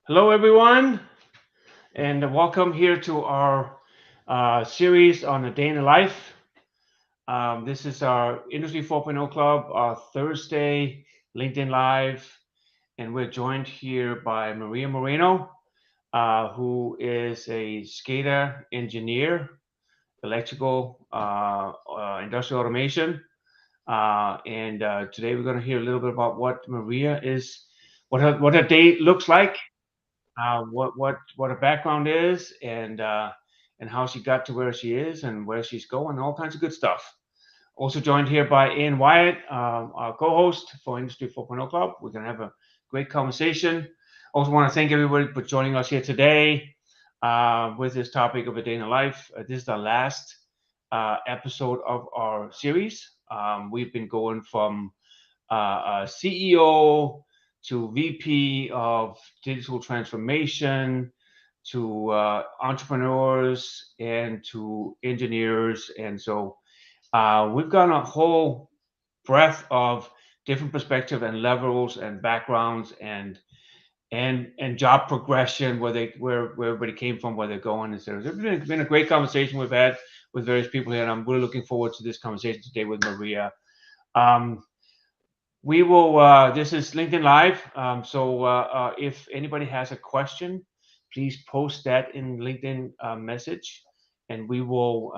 Hello, everyone, and welcome here to our series on a day in the life. This is our Industry 4.0 Club, our Thursday LinkedIn Live, and we're joined here by Maria Moreno, who is a SCADA engineer, electrical, industrial automation. And today we're going to hear a little bit about what Maria is, what her day looks like, what her background is, and how she got to where she is and where she's going, all kinds of good stuff. Also joined here by Ann Wyatt, our co-host for Industry 4.0 Club. We're going to have a great conversation. Also want to thank everybody for joining us here today with this topic of a day in the life. This is the last episode of our series. We've been going from CEO to VP of digital transformation, to entrepreneurs, and to engineers. And so we've got a whole breadth of different perspectives and levels and backgrounds and job progression, where everybody came from, where they're going. It's been a great conversation we've had with various people here, and I'm really looking forward to this conversation today with Maria. We will, this is LinkedIn Live, so if anybody has a question, please post that in LinkedIn message, and we will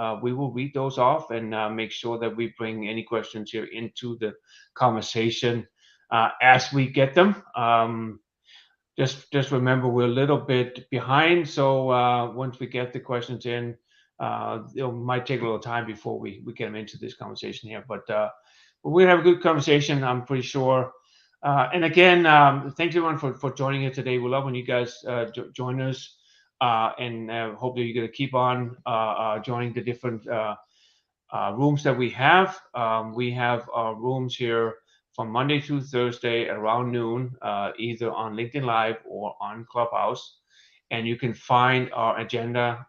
read those off and make sure that we bring any questions here into the conversation as we get them. Just remember, we're a little bit behind, so once we get the questions in, it might take a little time before we get them into this conversation here, but we're gonna have a good conversation, I'm pretty sure. And again, thanks everyone for joining us today. We love when you guys join us, and hopefully you're gonna keep on joining the different rooms that we have. We have our rooms here from Monday through Thursday around noon, either on LinkedIn Live or on Clubhouse. And you can find our agenda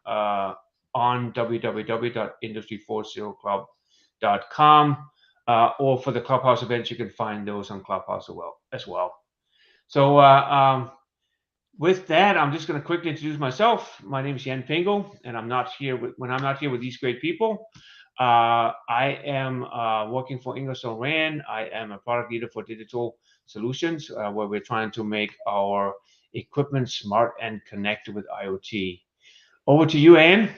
on www.industry40club.com. Or for the Clubhouse events, you can find those on Clubhouse as well. So with that, I'm just going to quickly introduce myself. My name is Jan Pingle, and when I'm not here with these great people, I am working for Ingersoll Rand. I am a product leader for digital solutions, where we're trying to make our equipment smart and connected with IoT. Over to you, Ann.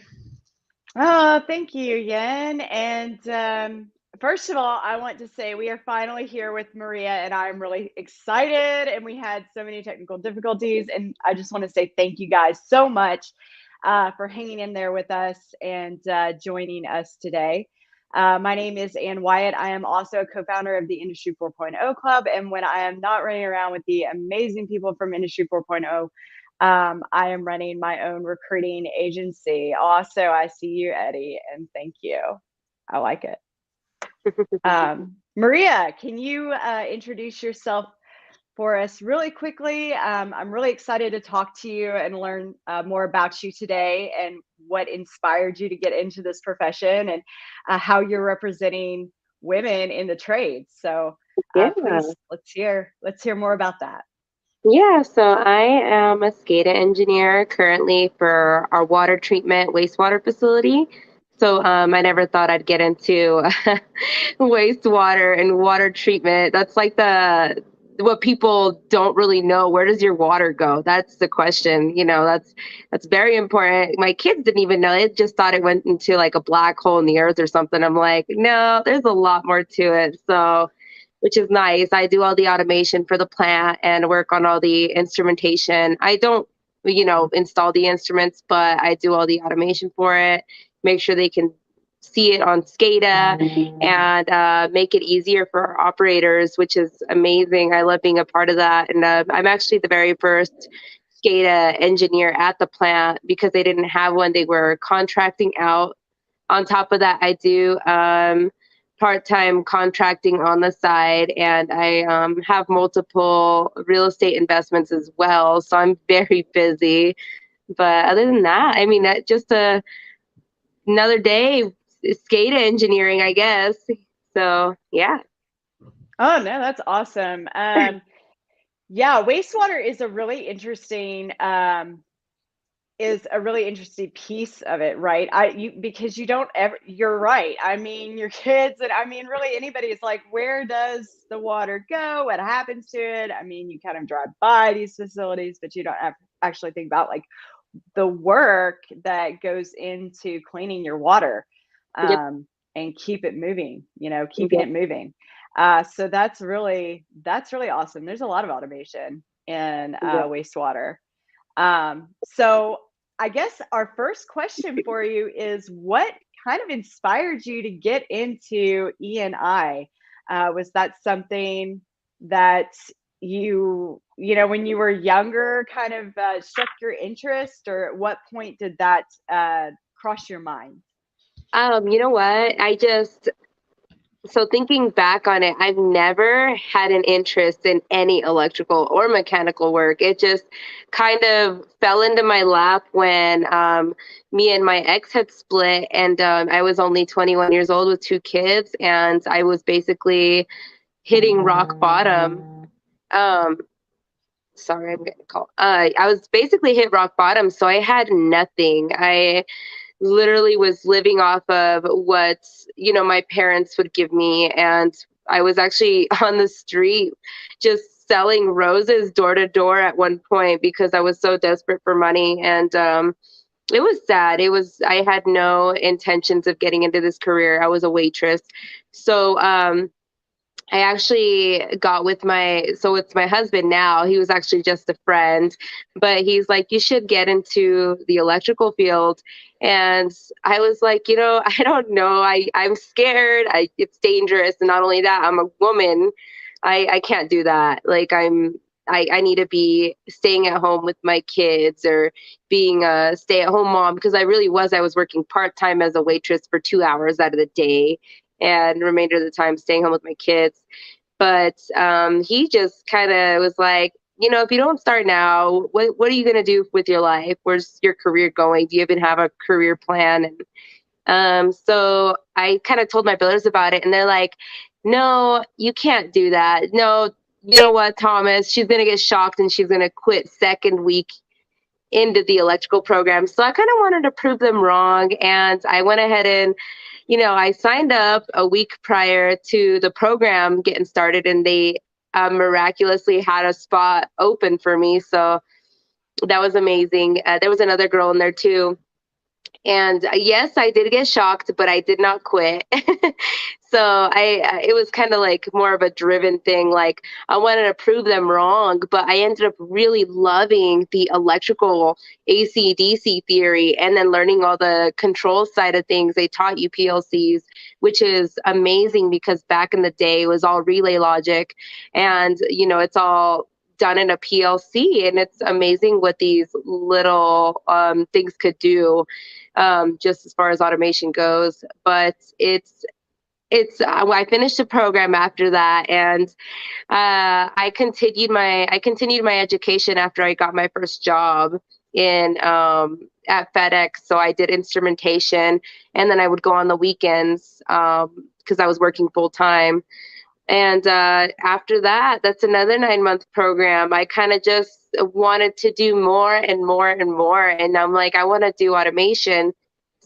Oh, thank you, Jan. And first of all, I want to say we are finally here with Maria, and I'm really excited. And we had so many technical difficulties, and I just want to say thank you guys so much for hanging in there with us and joining us today. My name is Ann Wyatt. I am also a co-founder of the Industry 4.0 Club, and when I am not running around with the amazing people from Industry 4.0, I am running my own recruiting agency. Also, I see you, Eddie, and thank you. I like it. Maria, can you introduce yourself for us really quickly? I'm really excited to talk to you and learn more about you today and what inspired you to get into this profession and how you're representing women in the trades. So please, let's hear more about that. Yeah, so I am a SCADA engineer currently for our water treatment wastewater facility. So I never thought I'd get into wastewater and water treatment. That's like the what people don't really know. Where does your water go? That's the question. That's very important. My kids didn't even know. It just thought it went into like a black hole in the earth or something. I'm like, no, there's a lot more to it. So, which is nice. I do all the automation for the plant and work on all the instrumentation. I don't, install the instruments, but I do all the automation for it, make sure they can see it on SCADA and make it easier for our operators, which is amazing. I love being a part of that. And I'm actually the very first SCADA engineer at the plant because they didn't have one. They were contracting out. On top of that, I do part-time contracting on the side, and I have multiple real estate investments as well. So I'm very busy. But other than that, I mean, that just another day SCADA engineering, I guess. So yeah. Oh no, that's awesome. Yeah, wastewater is a really interesting piece of it, right? Because you don't ever, you're right. I mean, your kids, and I mean, really anybody is like, where does the water go? What happens to it? I mean, you kind of drive by these facilities, but you don't actually think about like the work that goes into cleaning your water, Yep. and keep it moving, keeping it moving. So that's really awesome. There's a lot of automation in wastewater. So I guess our first question for you is, what kind of inspired you to get into E&I? Was that something that when you were younger kind of struck your interest, or at what point did that cross your mind? You know what? So thinking back on it, I've never had an interest in any electrical or mechanical work. It just kind of fell into my lap when me and my ex had split, and I was only 21 years old with 2 kids, and I was basically hitting rock bottom. Sorry, I'm getting a call. I was basically hit rock bottom, so I had nothing. I literally was living off of what my parents would give me, and I was actually on the street just selling roses door to door at one point because I was so desperate for money. And it was sad. I had no intentions of getting into this career. I was a waitress. So I actually got with it's my husband now. He was actually just a friend, but he's like, you should get into the electrical field. And I was like, I don't know. I'm scared. It's dangerous. And not only that, I'm a woman. I can't do that. Like I need to be staying at home with my kids or being a stay-at-home mom, because I was working part-time as a waitress for 2 hours out of the day, and the remainder of the time staying home with my kids. But he just kind of was like, if you don't start now, what are you going to do with your life? Where's your career going? Do you even have a career plan? And so I kind of told my brothers about it, and they're like, no, you can't do that. No, you know what, Thomas, she's going to get shocked and she's going to quit second week into the electrical program. So I kind of wanted to prove them wrong. And I went ahead and I signed up a week prior to the program getting started, and they miraculously had a spot open for me. So that was amazing. There was another girl in there too. And yes, I did get shocked, but I did not quit. So it was kind of like more of a driven thing. Like I wanted to prove them wrong, but I ended up really loving the electrical AC DC theory, and then learning all the control side of things. They taught you PLCs, which is amazing because back in the day it was all relay logic, and it's all done in a PLC, and it's amazing what these little things could do, just as far as automation goes. But I finished the program after that, and I continued my education after I got my first job in at FedEx. So I did instrumentation, and then I would go on the weekends because I was working full time. And after that, that's another 9-month program. I kind of just wanted to do more and more and more. And I'm like, I want to do automation.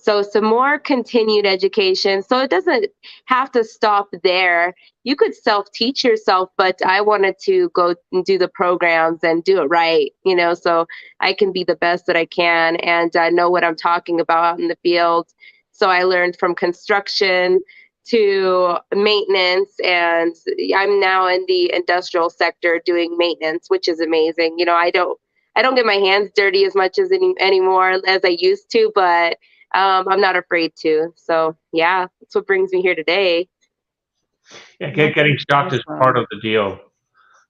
So some more continued education. So it doesn't have to stop there. You could self-teach yourself, but I wanted to go and do the programs and do it right, so I can be the best that I can and know what I'm talking about out in the field. So I learned from construction to maintenance, and I'm now in the industrial sector doing maintenance, which is amazing. I don't get my hands dirty as much as anymore as I used to, but I'm not afraid to. So yeah, that's what brings me here today. Yeah, getting shocked is part of the deal.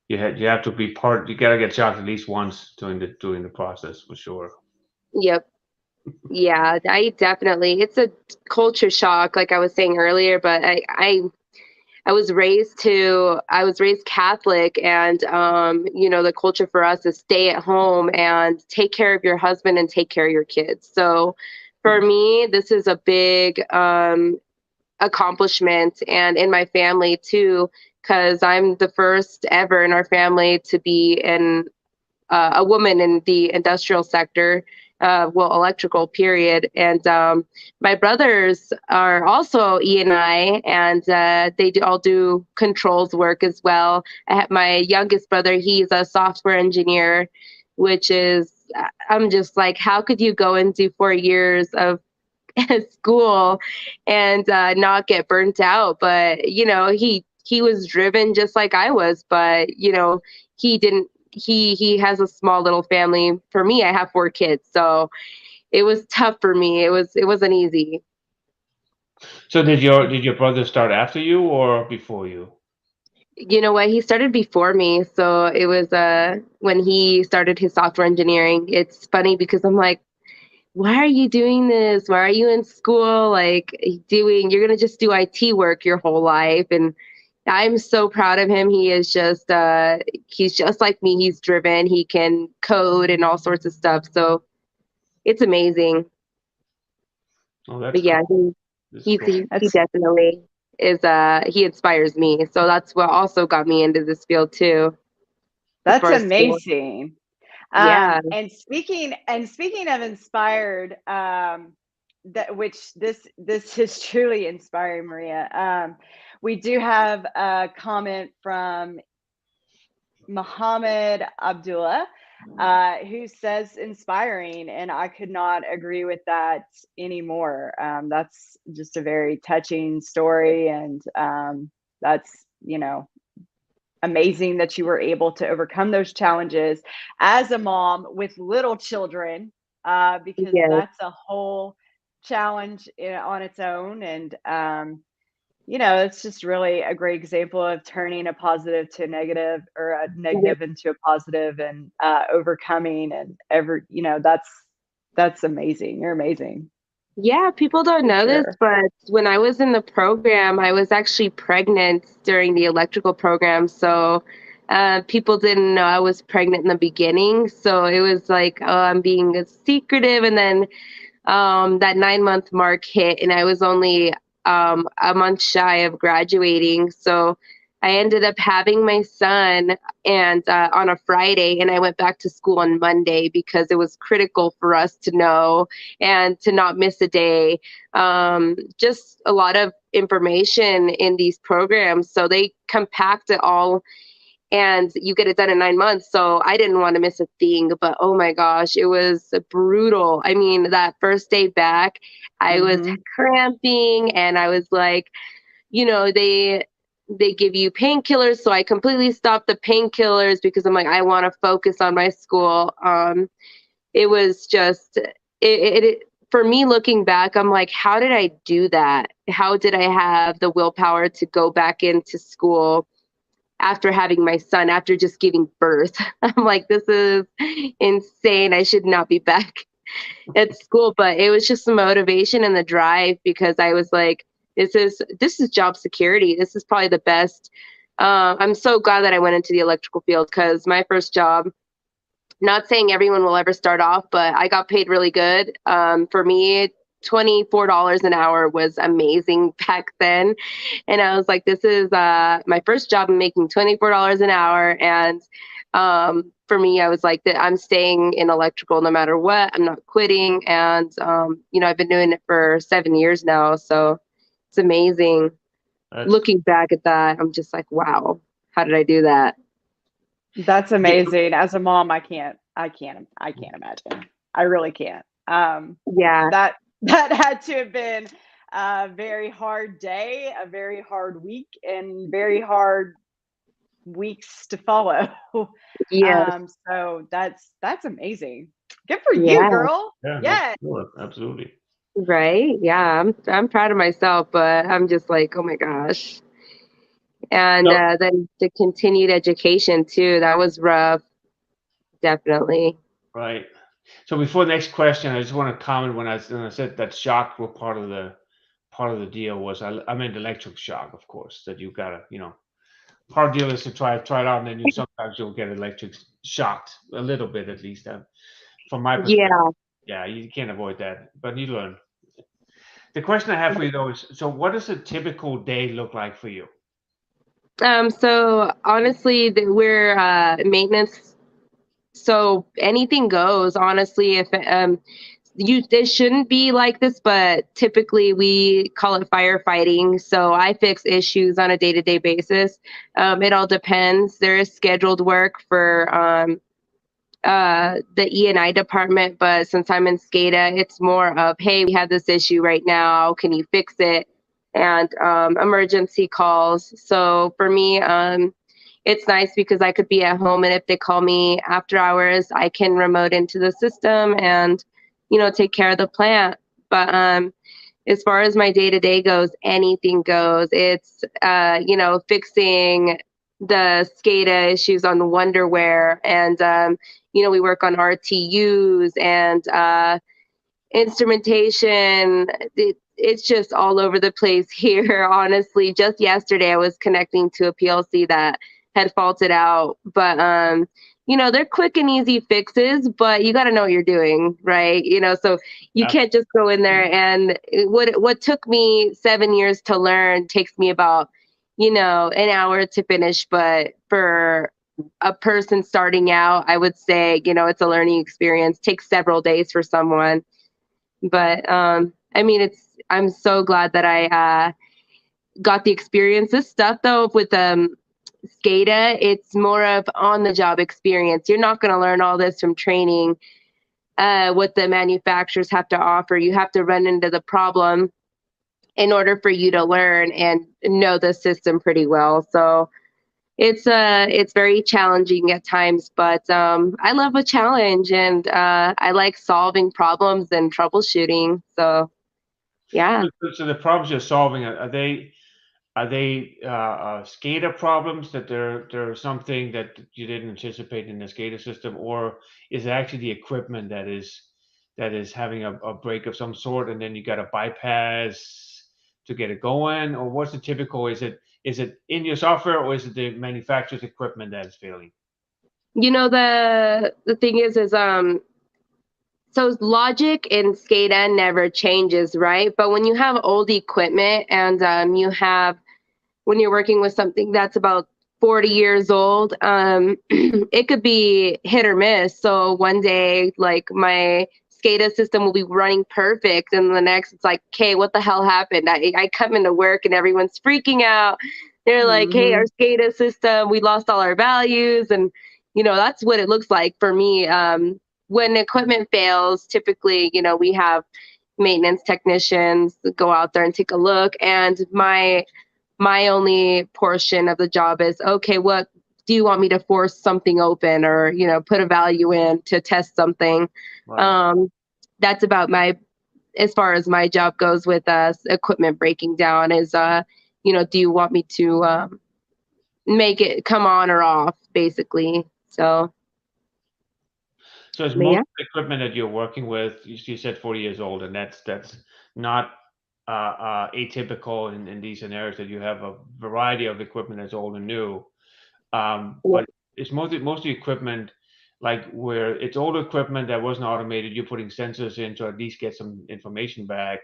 You have to be part. You gotta get shocked at least once during the process for sure. Yep. Yeah, I definitely. It's a culture shock, like I was saying earlier. But I was raised Catholic, and the culture for us is stay at home and take care of your husband and take care of your kids. So for me, this is a big accomplishment, and in my family too, because I'm the first ever in our family to be a woman in the industrial sector, electrical period. And my brothers are also E&I, and they all do controls work as well. I have my youngest brother, he's a software engineer, which is, I'm just like, how could you go and do 4 years of school and not get burnt out? But he was driven just like I was, but he didn't. He has a small little family. For me, I have 4 kids, so it was tough for me. It wasn't easy. So did your brother start after you or before you? You know what? He started before me, so it was when he started his software engineering. It's funny because I'm like, why are you doing this? Why are you in school? Like you're going to just do IT work your whole life. And I'm so proud of him. He's just like me. He's driven. He can code and all sorts of stuff. So it's amazing. Oh, that's But yeah, cool. This is he, cool. he definitely is, he inspires me. So that's what also got me into this field too, as That's far as school. amazing. Yeah. And speaking of inspired, this is truly inspiring, Maria. We do have a comment from Muhammad Abdullah, who says inspiring, and I could not agree with that anymore. That's just a very touching story, and that's amazing that you were able to overcome those challenges as a mom with little children, because Yeah. that's a whole challenge on its own. And it's just really a great example of turning a positive to a negative, or a negative into a positive, and overcoming. And that's amazing. You're amazing. Yeah, people don't For know this, sure. but when I was in the program, I was actually pregnant during the electrical program. So people didn't know I was pregnant in the beginning. So it was like, oh, I'm being secretive. And then that 9-month mark hit, and I was only a month shy of graduating. So I ended up having my son and on a Friday, and I went back to school on Monday because it was critical for us to know and to not miss a day. Just a lot of information in these programs, so they compact it all and you get it done in 9 months. So I didn't want to miss a thing, but oh my gosh, it was brutal. I mean, that first day back, I was cramping, and I was like, they give you painkillers. So I completely stopped the painkillers because I'm like, I want to focus on my school. It was just, for me looking back, I'm like, how did I do that? How did I have the willpower to go back into school after having my son, after just giving birth? I'm like, this is insane. I should not be back at school. But it was just the motivation and the drive, because I was like, this is job security. This is probably the best. I'm so glad that I went into the electrical field, because my first job, not saying everyone will ever start off, but I got paid really good. For me, $24 an hour was amazing back then. And I was like, this is my first job. I'm making $24 an hour. And For me, I was like that. I'm staying in electrical no matter what. I'm not quitting, and I've been doing it for 7 years now, so it's amazing. That's Looking back at that, I'm just like, wow, how did I do that? That's amazing. As a mom, I can't imagine. I really can't. Yeah, That had to have been a very hard day, a very hard week, and very hard weeks to follow. yeah, So that's amazing. Good for you, yeah. girl. yeah, no, Yeah. sure, absolutely. Right? Yeah, I'm proud of myself, but I'm just like, oh my gosh. And So, then the continued education too, that was rough, definitely. right. So before the next question, I just want to comment when I said that shock were part of the deal was I meant electric shock, of course, that you gotta, part of the deal is to try it out, and then sometimes you'll get electric shocked a little bit at least. From my perspective, Yeah. yeah, you can't avoid that, but you learn. The question I have for you though is, so what does a typical day look like for you? So honestly, we're maintenance, so anything goes. Honestly, if it shouldn't be like this, but typically we call it firefighting. So I fix issues on a day-to-day basis. It all depends. There is scheduled work for the E&I department, but since I'm in SCADA, it's more of, hey, we have this issue right now. Can you fix it? And emergency calls. So for me, it's nice because I could be at home, and if they call me after hours, I can remote into the system and, take care of the plant. But as far as my day to day goes, anything goes. It's, fixing the SCADA issues on the Wonderware, and, we work on RTUs and instrumentation. It's just all over the place here, honestly. Just yesterday, I was connecting to a PLC that had faulted out, but they're quick and easy fixes, but you got to know what you're doing, right? So you Ab- can't just go in there, and what took me 7 years to learn takes me about an hour to finish. But for a person starting out, I would say it's a learning experience. Takes several days for someone, but I mean, I'm so glad that I got the experience. This stuff though with SCADA, it's more of on the job experience. You're not going to learn all this from training. What the manufacturers have to offer, you have to run into the problem in order for you to learn and know the system pretty well. So it's very challenging at times, but I love a challenge, and I like solving problems and troubleshooting. So yeah. so the problems you're solving are they SCADA problems that they're something that you didn't anticipate in the SCADA system, or is it actually the equipment that is having a break of some sort, and then you got to bypass to get it going, or what's the typical? Is it in your software, or is it the manufacturer's equipment that is failing? The thing is so logic in SCADA never changes, right? But when you have old equipment, and when you're working with something that's about 40 years old, it could be hit or miss. So one day, like, my SCADA system will be running perfect, and the next it's like, okay, what the hell happened? I come into work and everyone's freaking out. They're like, hey, our Mhm. SCADA system, we lost all our values. And that's what it looks like for me. When equipment fails, typically, we have maintenance technicians go out there and take a look, and my only portion of the job is, okay, what do you want me to force something open, or put a value in to test something? Right. um that's about my as far as my job goes with equipment breaking down, is do you want me to make it come on or off, basically. So So is but most yeah. of the equipment that you're working with, you said 40 years old, and that's not atypical in these scenarios, that you have a variety of equipment that's old and new. But it's most of the equipment, like where it's older equipment that wasn't automated, you're putting sensors in to at least get some information back,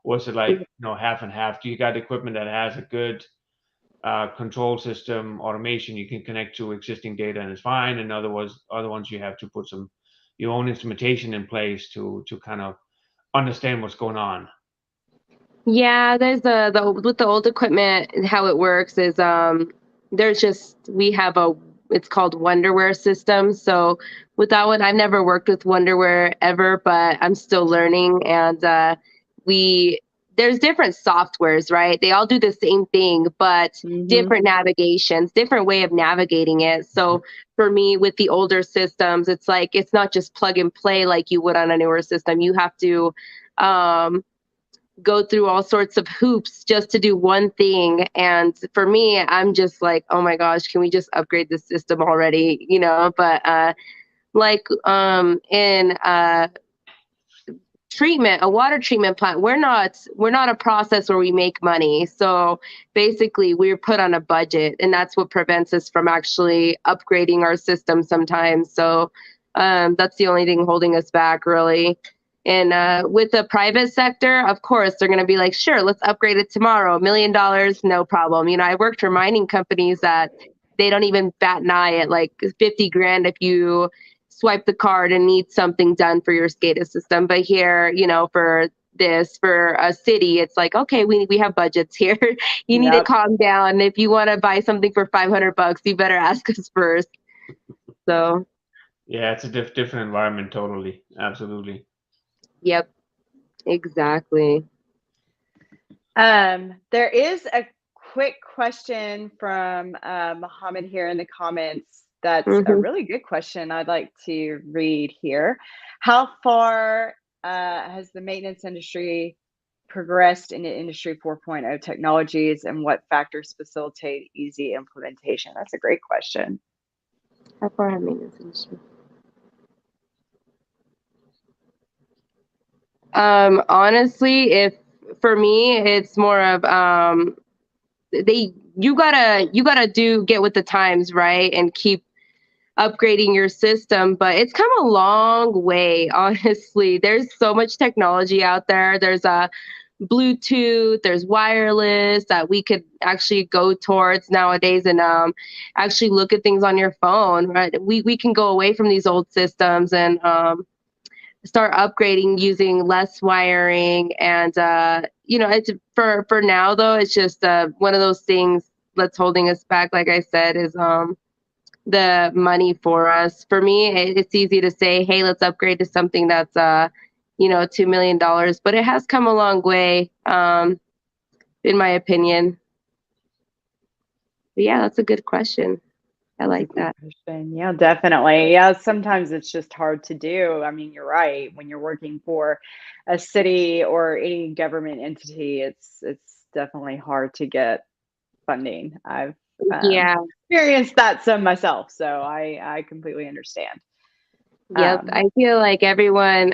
or is it like half and half? Do you got equipment that has a good control system automation, you can connect to existing data and it's fine. And other ones you have to put your own instrumentation in place to kind of understand what's going on. Yeah, there's the with the old equipment, how it works is there's just we have it's called Wonderware system. So with that one, I've never worked with Wonderware ever, but I'm still learning. And we there's different softwares, right? They all do the same thing, but different navigations, different way of navigating it. So for me, with the older systems, it's like it's not just plug and play like you would on a newer system. You have to go through all sorts of hoops just to do one thing. And for me, I'm just like, oh my gosh, can we just upgrade the system already? You know, but in treatment, a water treatment plant, we're not a process where we make money. So basically we're put on a budget, and that's what prevents us from actually upgrading our system sometimes. So that's the only thing holding us back, really. And with the private sector, of course, they're going to be like, sure, let's upgrade it tomorrow. $1 million, no problem. You know, I worked for mining companies that they don't even bat an eye at like 50 grand if you swipe the card and need something done for your SCADA system. But here, you know, for a city, it's like, okay, we have budgets here. You need to calm down. If you want to buy something for $500, you better ask us first. So. Yeah, it's a different environment, totally. Absolutely. Yep, exactly. There is a quick question from Mohammed here in the comments. That's a really good question. I'd like to read here. How far has the maintenance industry progressed into Industry 4.0 technologies, and what factors facilitate easy implementation? That's a great question. How far have maintenance industry? Honestly, for me, it's more of you gotta get with the times, right, and keep upgrading your system. But it's come a long way, honestly. There's so much technology out there. There's a Bluetooth, there's wireless that we could actually go towards nowadays, and actually look at things on your phone, right? We can go away from these old systems and start upgrading using less wiring. And you know, it's for now though, it's just one of those things that's holding us back, like I said, is the money for us. For me, it's easy to say, hey, let's upgrade to something that's you know, $2 million, but it has come a long way, in my opinion. But yeah, that's a good question. I like that. Yeah, definitely. Yeah, sometimes it's just hard to do. I mean, you're right. When you're working for a city or any government entity, it's definitely hard to get funding. I've experienced that some myself, so I completely understand. Yep, I feel like everyone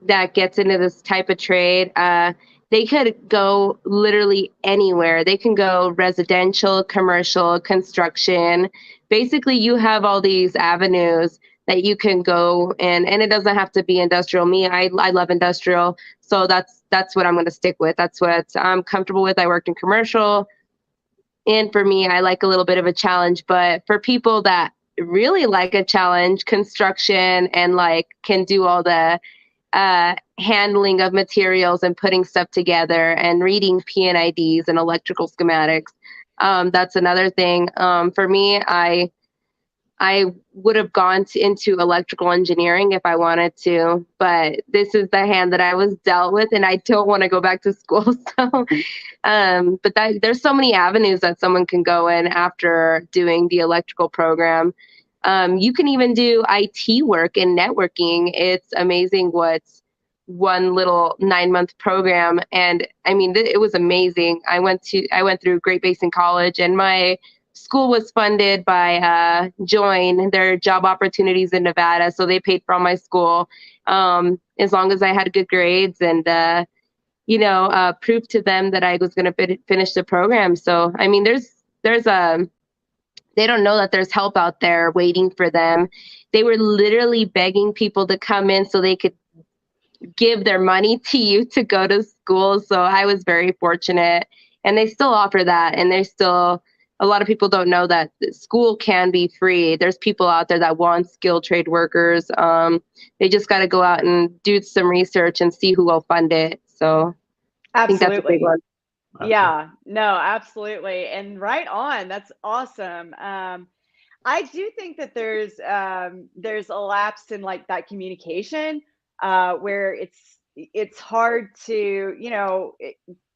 that gets into this type of trade, they could go literally anywhere. They can go residential, commercial, construction. Basically, you have all these avenues that you can go in, and it doesn't have to be industrial. I love industrial, so that's what I'm going to stick with. That's what I'm comfortable with. I worked in commercial, and for me, I like a little bit of a challenge. But for people that really like a challenge, construction, and like can do all the handling of materials and putting stuff together and reading P&IDs and electrical schematics. That's another thing. For me, I would have gone into electrical engineering if I wanted to, but this is the hand that I was dealt with, and I don't want to go back to school. So, but there's so many avenues that someone can go in after doing the electrical program. You can even do IT work and networking. It's amazing what's one little 9-month program. And I mean, it was amazing. I went through Great Basin College, and my school was funded by Join, their job opportunities in Nevada. So they paid for all my school, as long as I had good grades and, prove to them that I was going to finish the program. So, I mean, they don't know that there's help out there waiting for them. They were literally begging people to come in so they could give their money to you to go to school. So I was very fortunate. and they still offer that. And there's still a lot of people don't know that school can be free. There's people out there that want skilled trade workers. They just got to go out and do some research and see who will fund it. So I think that's a big Absolutely. one. Yeah, no, absolutely. And right on. That's awesome. I do think that there's a lapse in like that communication where it's hard to,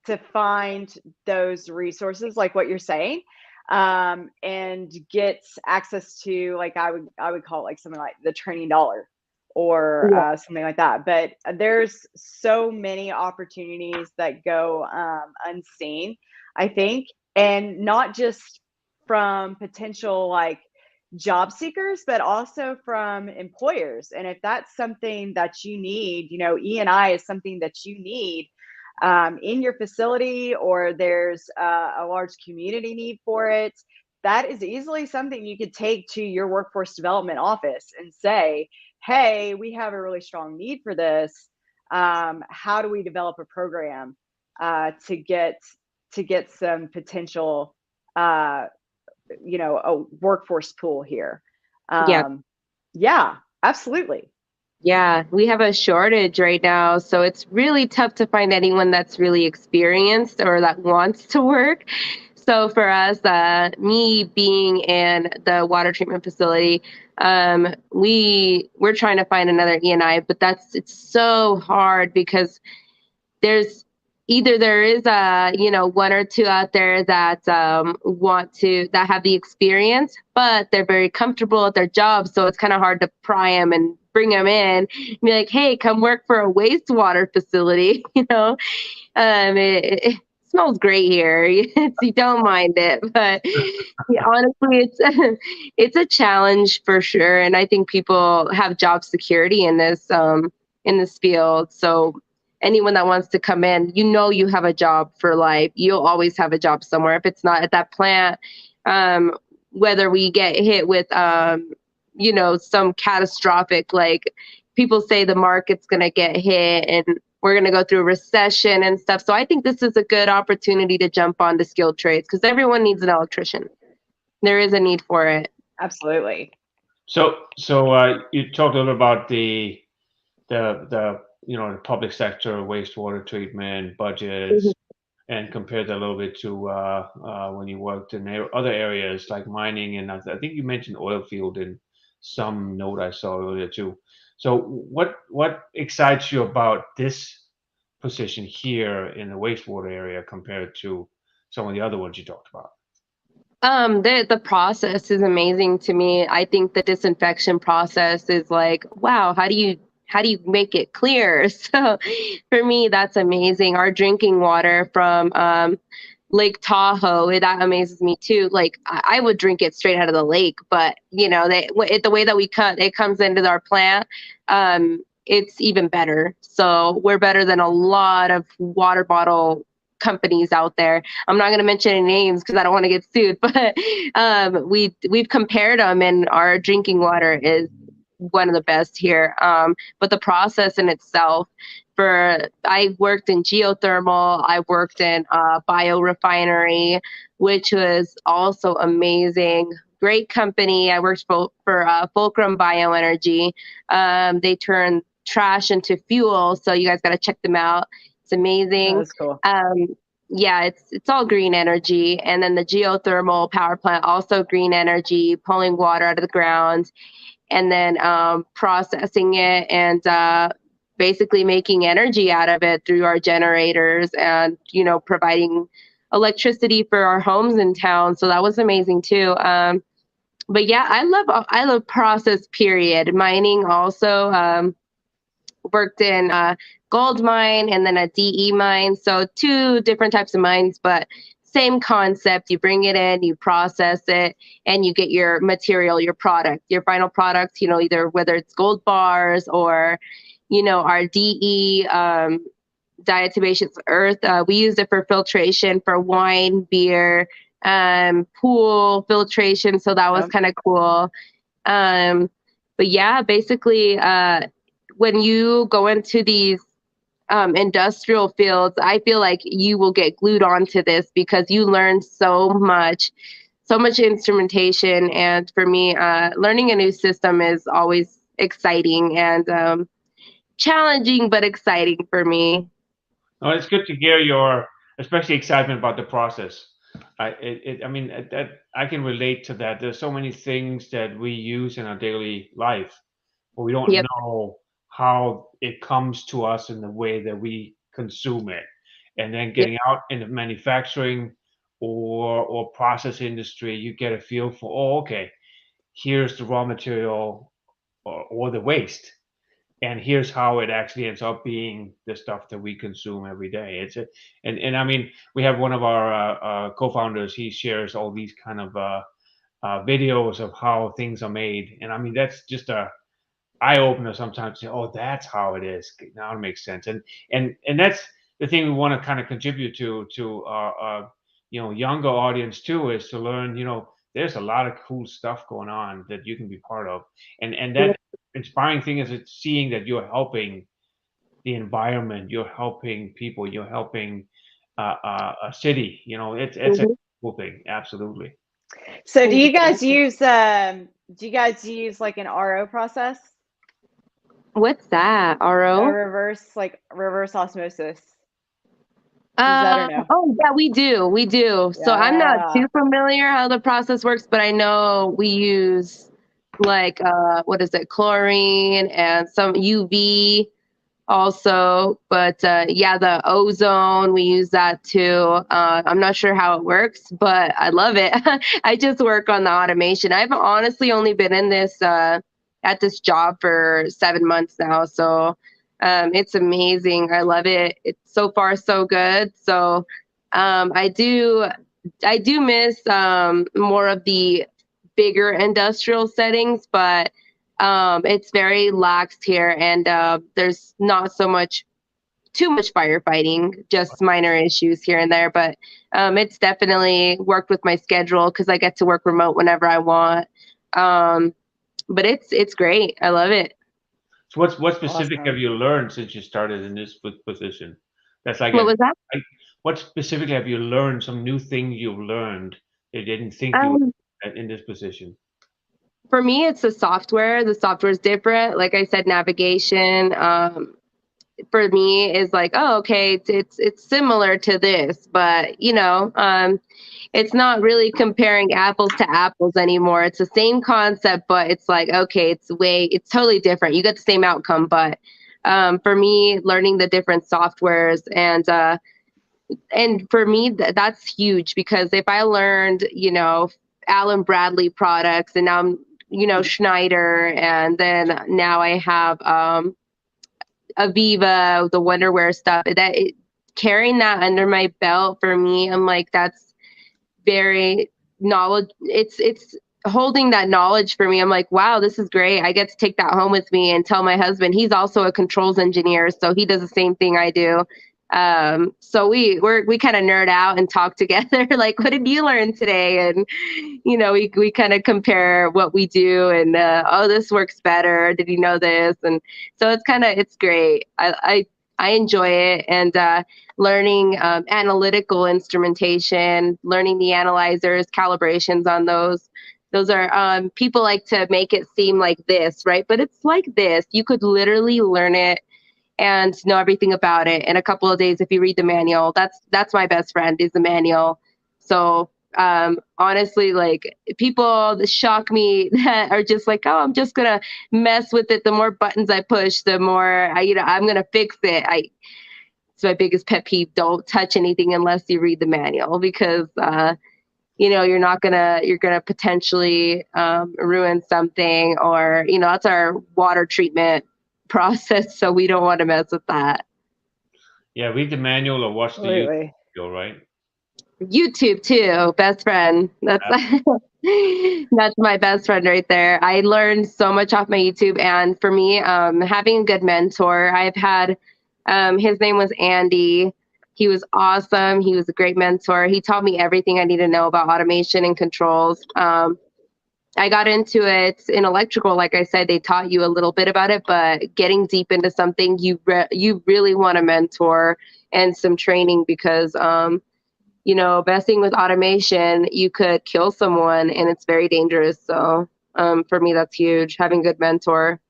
to find those resources like what you're saying, and get access to, like, I would call it like something like the training dollar, or Yeah. something like that. But there's so many opportunities that go unseen, I think, and not just from potential like job seekers, but also from employers. And if that's something that you need, E&I is something that you need in your facility, or there's a large community need for it, that is easily something you could take to your workforce development office and say, hey, we have a really strong need for this. How do we develop a program to get some potential a workforce pool here? Yeah. Yeah, absolutely. Yeah, we have a shortage right now, so it's really tough to find anyone that's really experienced or that wants to work. So for us, me being in the water treatment facility, we're trying to find another E&I, but it's so hard because there is one or two out there that that have the experience, but they're very comfortable at their job, so it's kind of hard to pry them and bring them in and be like, hey, come work for a wastewater facility. It smells great here. You don't mind it, but yeah, honestly, it's a challenge for sure. And I think people have job security in this field. So anyone that wants to come in, you have a job for life. You'll always have a job somewhere. If it's not at that plant, whether we get hit with some catastrophic, like people say the market's gonna get hit and we're going to go through a recession and stuff. So I think this is a good opportunity to jump on to skilled trades because everyone needs an electrician. There is a need for it. Absolutely. So you talked a little about the public sector wastewater treatment budgets, Mm-hmm. and compared that a little bit to when you worked in other areas like mining, and I think you mentioned oil field in some note I saw earlier too. So what excites you about this position here in the wastewater area compared to some of the other ones you talked about? The process is amazing to me. I think the disinfection process is like, wow, how do you make it clear? So for me, that's amazing. Our drinking water from Lake Tahoe, that amazes me too. Like I would drink it straight out of the lake, but the way that it comes into our plant, it's even better. So we're better than a lot of water bottle companies out there. I'm not going to mention any names because I don't want to get sued, but we've compared them, and our drinking water is one of the best here. But the process in itself, I worked in geothermal, I worked in biorefinery, which was also amazing. Great company. I worked for Fulcrum Bioenergy. They turn trash into fuel, so you guys got to check them out. It's amazing. Oh, that's cool. Yeah, it's all green energy. And then the geothermal power plant, also green energy, pulling water out of the ground, and then processing it and basically making energy out of it through our generators and, providing electricity for our homes in town. So that was amazing too. But yeah, I love process, period. Mining also. Worked in a gold mine and then a DE mine. So two different types of mines, but same concept. You bring it in, you process it, and you get your material, your product, your final product, either whether it's gold bars or, our DE, diatomaceous earth. We use it for filtration for wine, beer, pool filtration. So that was kind of cool. But yeah, basically, when you go into these industrial fields, I feel like you will get glued onto this because you learn so much instrumentation. And for me, learning a new system is always exciting and challenging, but exciting for me. Oh, it's good to hear your, especially excitement about the process. I mean, that I can relate to that. There's so many things that we use in our daily life, but we don't Yep. know how it comes to us in the way that we consume it. And then Yep. getting out in the manufacturing or process industry, you get a feel for, oh, okay, here's the raw material or the waste, and here's how it actually ends up being the stuff that we consume every day. And I mean, we have one of our co-founders. He shares all these kind of videos of how things are made, and I mean that's just a eye opener sometimes. Oh, that's how it is. Now it makes sense, and that's the thing we want to kind of contribute to our younger audience too, is to learn. There's a lot of cool stuff going on that you can be part of, and that inspiring thing is it's seeing that you're helping the environment, you're helping people, you're helping a city. It's a Mhm. cool thing. Absolutely. So do you guys use like an RO process? What's that? A RO? reverse osmosis. Use that or no? Oh yeah, we do. We do. So I'm not Yeah. too familiar how the process works, but I know we use like what is it, chlorine and some UV also. But yeah, the ozone, we use that too. I'm not sure how it works, but I love it. I just work on the automation. I've honestly only been in this at this job for 7 months now, so it's amazing. I love it. It's so far so good. So I do miss more of the bigger industrial settings, but it's very lax here, and there's not too much firefighting, just minor issues here and there. But it's definitely worked with my schedule because I get to work remote whenever I want. Um, but it's great. I love it. So what specific have Awesome. you learned since you started in this position? That's like What was that? like, what specifically have you learned? Some new thing you've learned that you didn't think you Um, would in this position. for me, it's the software. The software is different. Like I said, navigation. For me is like, oh, okay, it's similar to this, but it's not really comparing apples to apples anymore. It's the same concept, but it's like, okay, it's totally different. You get the same outcome, but for me, learning the different softwares and for me, that's huge because if I learned, Allen Bradley products and now I'm, Schneider, and then now I have Aviva, the Wonderwear stuff, carrying that under my belt for me, I'm like, that's very knowledge. It's holding that knowledge for me. I'm like, wow, this is great. I get to take that home with me and tell my husband. He's also a controls engineer, so he does the same thing I do. So we kind of nerd out and talk together. Like, what did you learn today? And we kind of compare what we do, and oh, this works better. Did you know this? And so it's great. I enjoy it, and learning analytical instrumentation, learning the analyzers, calibrations on those. Those are people like to make it seem like this, right? But it's like this. You could literally learn it and know everything about it in a couple of days if you read the manual. That's my best friend, is the manual. So honestly, like, people shock me that are just like, oh, I'm just gonna mess with it. The more buttons I push, the more I'm gonna fix it. It's my biggest pet peeve. Don't touch anything unless you read the manual, because you're gonna potentially ruin something, or that's our water treatment process, so we don't want to mess with that. Yeah, read the manual or watch the YouTube Absolutely. video, right? YouTube too, best friend. That's Uh, that's my best friend right there. I learned so much off my YouTube, and for me, having a good mentor, I've had. His name was Andy. He was awesome. He was a great mentor. He taught me everything I need to know about automation and controls. I got into it in electrical. Like I said, they taught you a little bit about it, but getting deep into something, you really want a mentor and some training because, messing with automation, you could kill someone and it's very dangerous. So for me, that's huge, having a good mentor.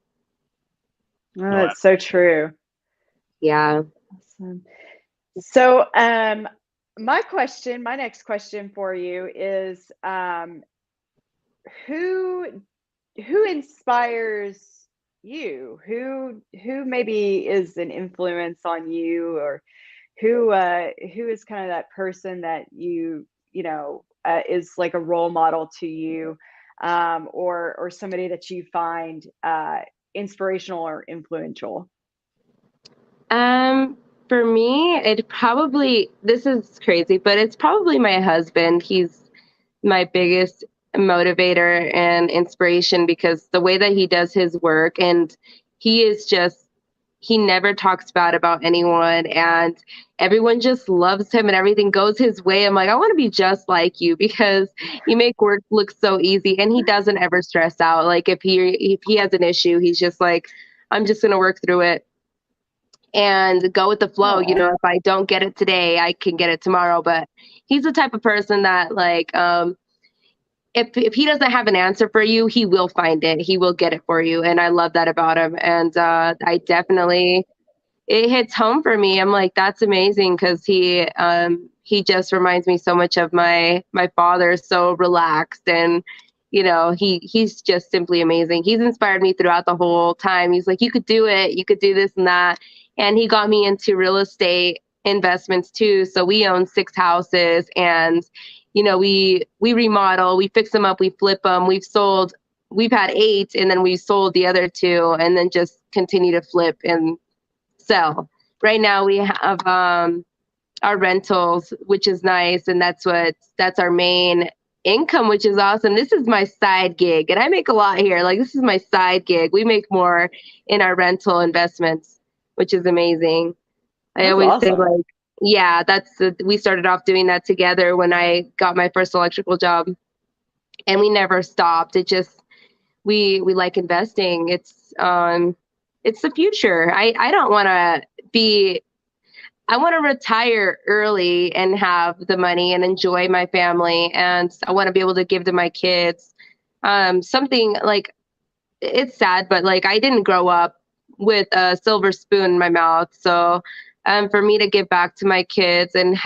Oh, No, that's so true. Yeah. Awesome. So, my next question for you is, who inspires you? Who maybe is an influence on you, or who is kind of that person that is like a role model to you, or somebody that you find inspirational or influential? Um, for me, this is crazy, but it's probably my husband. He's my biggest motivator and inspiration because the way that he does his work, and he is just he never talks bad about anyone, and everyone just loves him and everything goes his way. I'm like, I want to be just like you because you make work look so easy, and he doesn't ever stress out. Like if he has an issue, he's just like, I'm just going to work through it and go with the flow. Oh, If I don't get it today, I can get it tomorrow. But he's the type of person that like if he doesn't have an answer for you, he will find it. He will get it for you. And I love that about him. And I definitely it hits home for me. I'm like, that's amazing because he just reminds me so much of my father, so relaxed and he's just simply amazing. He's inspired me throughout the whole time. He's like, you could do it, you could do this and that. And he got me into real estate investments too. So we own 6 houses and we remodel, we fix them up, we flip them. We've had 8 and then we sold the other 2 and then just continue to flip and sell. Right now we have our rentals, which is nice, and that's our main income, which is awesome. This is my side gig, and I make a lot here. Like this is my side gig. We make more in our rental investments, which is amazing. I that's always say awesome. like, yeah, we started off doing that together when I got my first electrical job, and we never stopped. It just we like investing. It's the future. I don't want to be I want to retire early and have the money and enjoy my family. And I want to be able to give to my kids something like it's sad, but like I didn't grow up with a silver spoon in my mouth. So for me to give back to my kids and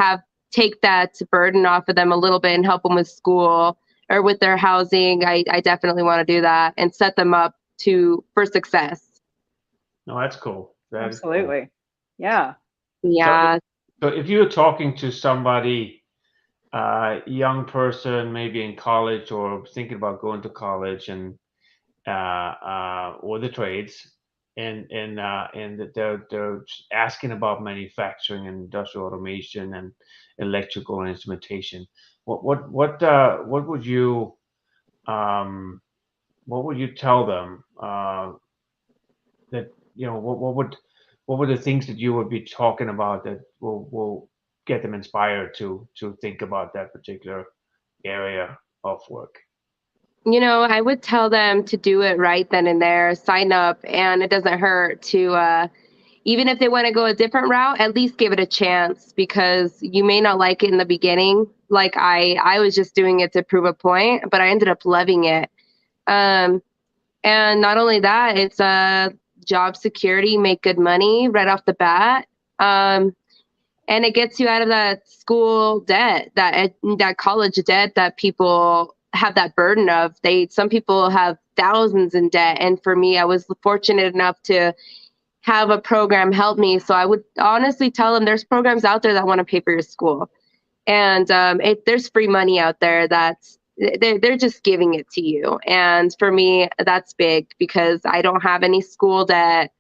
take that burden off of them a little bit and help them with school or with their housing, I definitely want to do that and set them up for success. no, that's cool. That is cool. Absolutely. Yeah. So, Yeah. so if you're talking to somebody, young person, maybe in college or thinking about going to college and or the trades, and that they're asking about manufacturing and industrial automation and electrical and instrumentation. What would you tell them that what would the things that you would be talking about that will get them inspired to think about that particular area of work? I would tell them to do it right then and there, sign up, and it doesn't hurt to, even if they want to go a different route, at least give it a chance because you may not like it in the beginning. Like I was just doing it to prove a point, but I ended up loving it. Um, and not only that, it's a job security, make good money right off the bat. And it gets you out of that school debt, that college debt that people have that burden of. Some people have thousands in debt, and for me, I was fortunate enough to have a program help me. So I would honestly tell them there's programs out there that want to pay for your school, and there's free money out there that's they're just giving it to you. And for me, that's big because I don't have any school debt.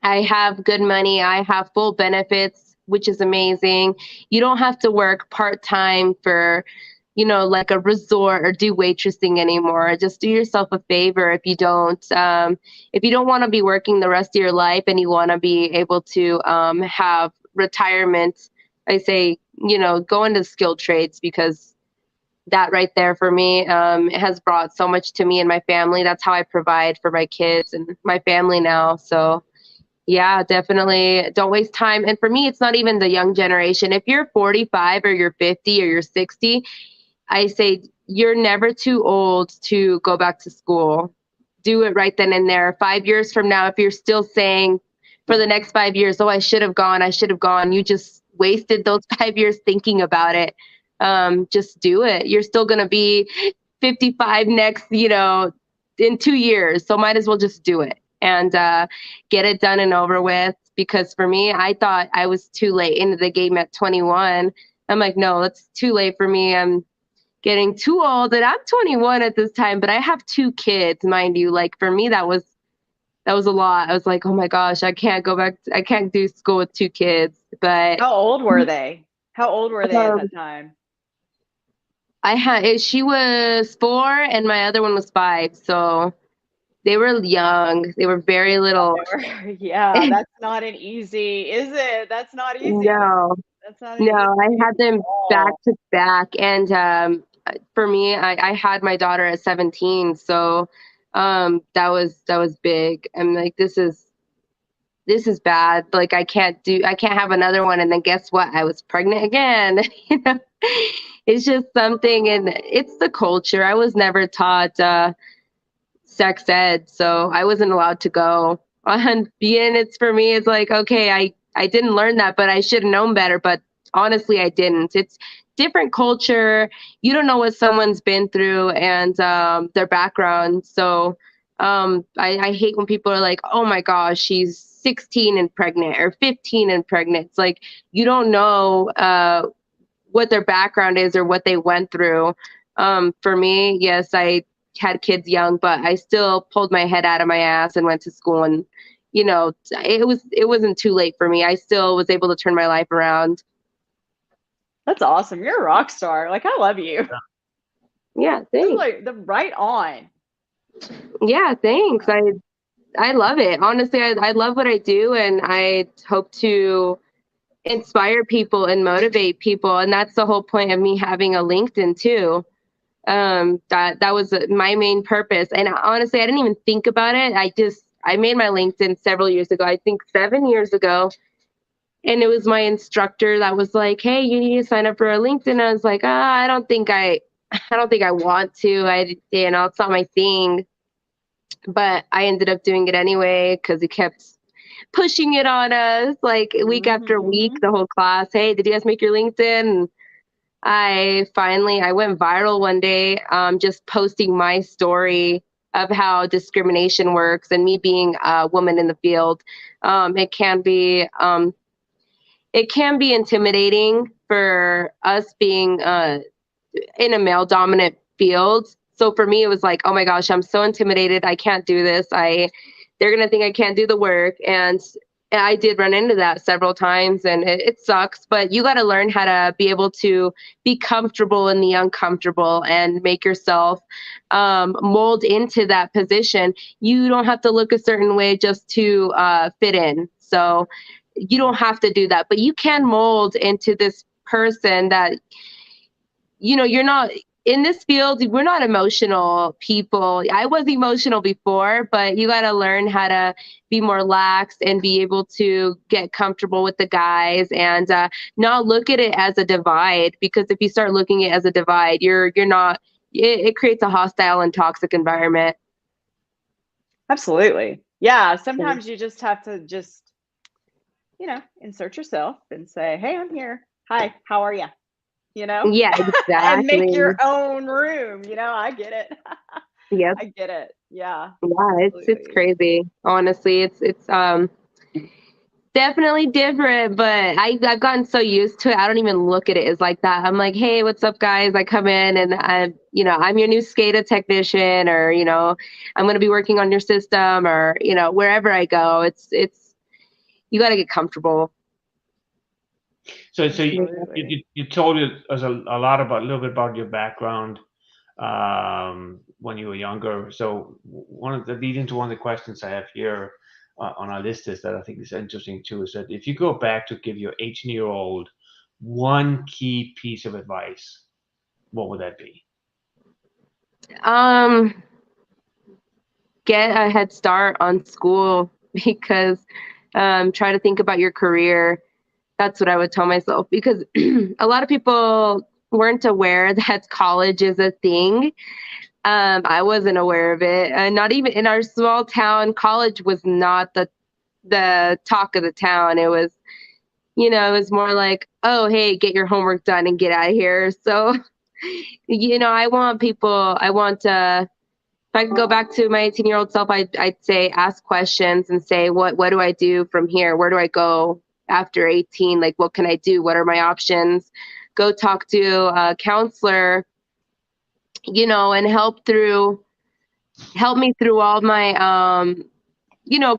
I have good money. I have full benefits, which is amazing. You don't have to work part-time for, like a resort or do waitressing anymore. Just do yourself a favor if you don't want to be working the rest of your life and you want to be able to have retirement. I say, go into skilled trades because that right there for me, it has brought so much to me and my family. That's how I provide for my kids and my family now. So yeah, definitely don't waste time. And for me, it's not even the young generation. If you're 45 or you're 50 or you're 60, I say you're never too old to go back to school. Do it right then and there. 5 years from now, if you're still saying for the next 5 years, oh, I should have gone, you just wasted those 5 years thinking about it. Just do it. You're still going to be 55 next, in 2 years. So might as well just do it and get it done and over with. Because for me, I thought I was too late into the game at 21. I'm like, no, that's too late for me. I'm getting too old, and I'm 21 at this time, but I have 2 kids, mind you. Like for me, that was a lot. I was like, oh my gosh, I can't go back. I can't do school with 2 kids. But How old were they? How old were they at um, that time? she was 4 and my other one was 5. So they were young. They were very little. Yeah, that's not an easy, is it? That's not easy. No, That's not an no, I easy had them back call. to back. And for me, I had my daughter at 17. So that was big. I'm like, this is bad. Like I can't have another one. And then guess what? I was pregnant again. you know, it's just something, and it's the culture. I was never taught sex ed, so I wasn't allowed to go. And being it's for me, it's like, okay, I didn't learn that, but I should have known better. But honestly, I didn't. It's different culture. You don't know what someone's been through and their background. So I hate when people are like, oh my gosh, she's 16 and pregnant or 15 and pregnant. It's like you don't know what their background is or what they went through. For me, yes, I had kids young, but I still pulled my head out of my ass and went to school. And it wasn't too late for me. I still was able to turn my life around. That's awesome. You're a rock star. Like, I love you. Yeah, That's thanks. like the right on. Yeah, thanks. I love it. Honestly, I love what I do, and I hope to inspire people and motivate people. And that's the whole point of me having a LinkedIn too. That was my main purpose. And honestly, I didn't even think about it. I made my LinkedIn several years ago. I think 7 years ago. And it was my instructor that was like, "Hey, you need to sign up for a LinkedIn." I was like, I don't think I want to. It's not my thing. But I ended up doing it anyway because he kept pushing it on us like week after week, the whole class. Hey, did you guys make your LinkedIn? And I went viral one day, just posting my story of how discrimination works and me being a woman in the field. It can be intimidating for us being in a male dominant field. So for me, it was like, oh my gosh, I'm so intimidated. I can't do this. They're going to think I can't do the work. And I did run into that several times, and it sucks, but you got to learn how to be able to be comfortable in the uncomfortable and make yourself mold into that position. You don't have to look a certain way just to fit in. So you don't have to do that, but you can mold into this person that you're not in this field. We're not emotional people. I was emotional before, but you got to learn how to be more lax and be able to get comfortable with the guys and not look at it as a divide, because if you start looking at it as a divide, you're not, it creates a hostile and toxic environment. Absolutely. Yeah. Sometimes you just have to insert yourself and say, hey, I'm here. Hi, how are you? Yeah, And make exactly. your own room. I get it. Yep. I get it. Yeah. Yeah, it's crazy. Honestly, it's definitely different, but I've gotten so used to it. I don't even look at it as like that. I'm like, hey, what's up, guys? I come in and I'm your new SCADA technician, or I'm going to be working on your system, or wherever I go. It's you got to get comfortable. So you told us a little bit about your background when you were younger. So one of the leading to one of the questions I have here on our list is that I think is interesting too, is that if you go back to give your 18-year-old one key piece of advice, what would that be? Get a head start on school because try to think about your career. That's what I would tell myself because a lot of people weren't aware that college is a thing. I wasn't aware of it. And not even in our small town, college was not the talk of the town. It was, it was more like, oh, hey, get your homework done and get out of here. So, if I could go back to my 18-year-old self, I'd say ask questions and say, what do I do from here? Where do I go after 18? Like, what can I do? What are my options? Go talk to a counselor, and help me through all my,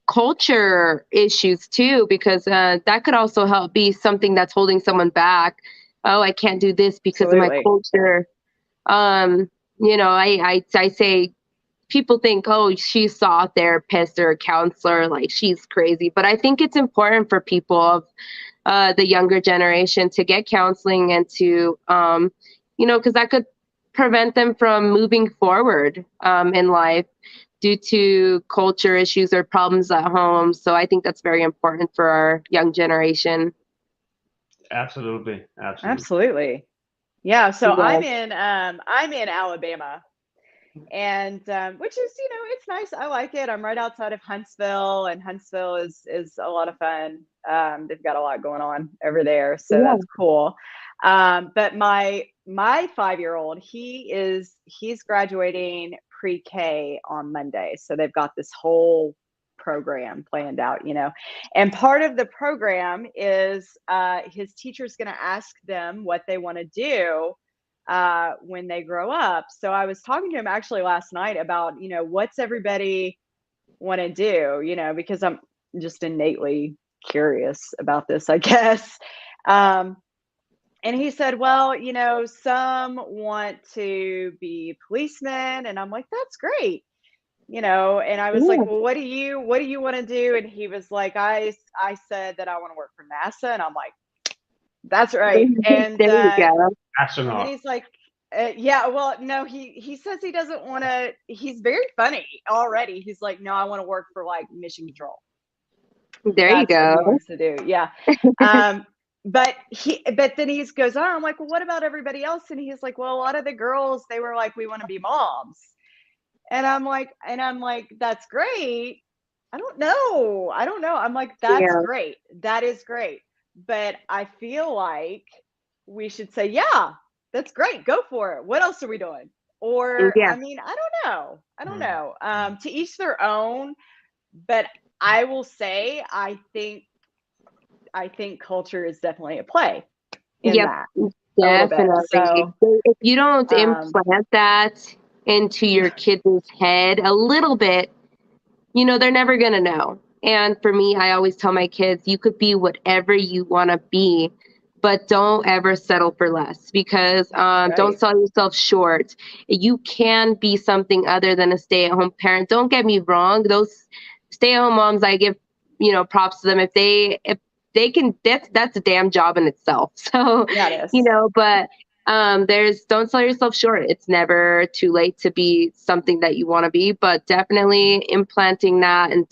culture issues too, because that could also help be something that's holding someone back. Oh, I can't do this because of my culture. I say, people think, oh, she saw a therapist or a counselor, like she's crazy. But I think it's important for people of the younger generation to get counseling and to, because that could prevent them from moving forward in life due to culture issues or problems at home. So I think that's very important for our young generation. Absolutely. Absolutely. Yeah. So Yes. I'm in Alabama. And which is, it's nice. I like it. I'm right outside of Huntsville, and Huntsville is a lot of fun. They've got a lot going on over there, so Yeah. that's cool. But my 5-year-old, he's graduating pre-K on Monday, so they've got this whole program planned out, and part of the program is his teacher's going to ask them what they want to do when they grow up. So I was talking to him actually last night about, what's everybody want to do, because I'm just innately curious about this, I guess. And he said, well, some want to be policemen. And I'm like, that's great. And I was like, well, what do you want to do? And he was like, I said that I want to work for NASA. And I'm like, that's right. And there you go. Astronaut. And then he's like, yeah, well, no, he says he doesn't want to. He's very funny already. He's like, no, I want to work for like mission control. There That's you go. what he wants to do. Yeah. But then he goes on. I'm like, well, what about everybody else? And he's like, well, a lot of the girls, they were like, we want to be moms. And I'm like, that's great. I don't know. I'm like, that's great. That is great. But I feel like we should say, yeah, that's great. Go for it. What else are we doing? Or, Yeah. I mean, I don't know. To each their own. But I will say, I think culture is definitely at play in that. Definitely. So, if you don't implant that into your kid's head a little bit, they're never going to know. And for me, I always tell my kids, you could be whatever you want to be, but don't ever settle for less because don't sell yourself short. You can be something other than a stay-at-home parent. Don't get me wrong. Those stay-at-home moms, I give, props to them. If they can, that's a damn job in itself. So, yeah, it is. But don't sell yourself short. It's never too late to be something that you want to be, but definitely implanting that and,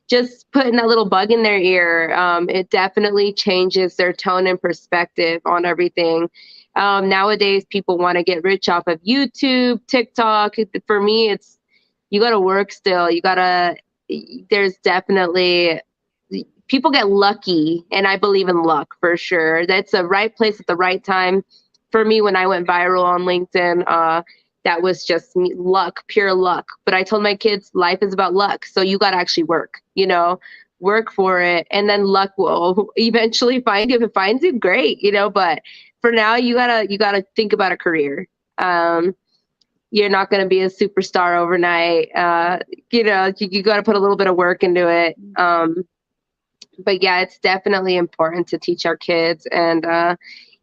just putting that little bug in their ear. It definitely changes their tone and perspective on everything. Nowadays, people want to get rich off of YouTube, TikTok. For me, it's, you got to work still. There's definitely, people get lucky, and I believe in luck for sure. That's the right place at the right time. For me, when I went viral on LinkedIn, that was just luck, pure luck. But I told my kids, life is about luck. So you got to actually work, work for it. And then luck will eventually find you. If it finds you, great, but for now, you gotta think about a career. You're not going to be a superstar overnight. You got to put a little bit of work into it. But yeah, it's definitely important to teach our kids. And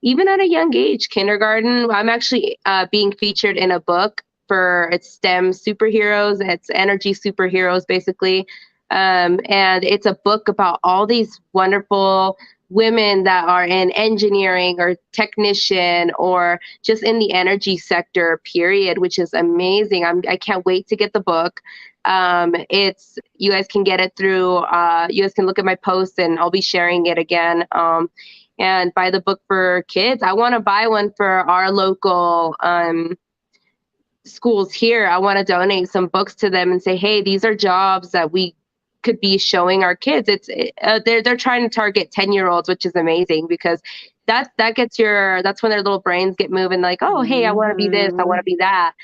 even at a young age, kindergarten, I'm actually being featured in a book for its STEM superheroes. It's energy superheroes, basically. And it's a book about all these wonderful women that are in engineering or technician or just in the energy sector, period, which is amazing. I can't wait to get the book. It's, you guys can get it through, you guys can look at my posts and I'll be sharing it again. And buy the book for kids. I want to buy one for our local schools here. I want to donate some books to them and say, hey, these are jobs that we could be showing our kids. They're trying to target 10-year-olds, which is amazing because that gets that's when their little brains get moving, like, oh, hey, I want to be this, I want to be that.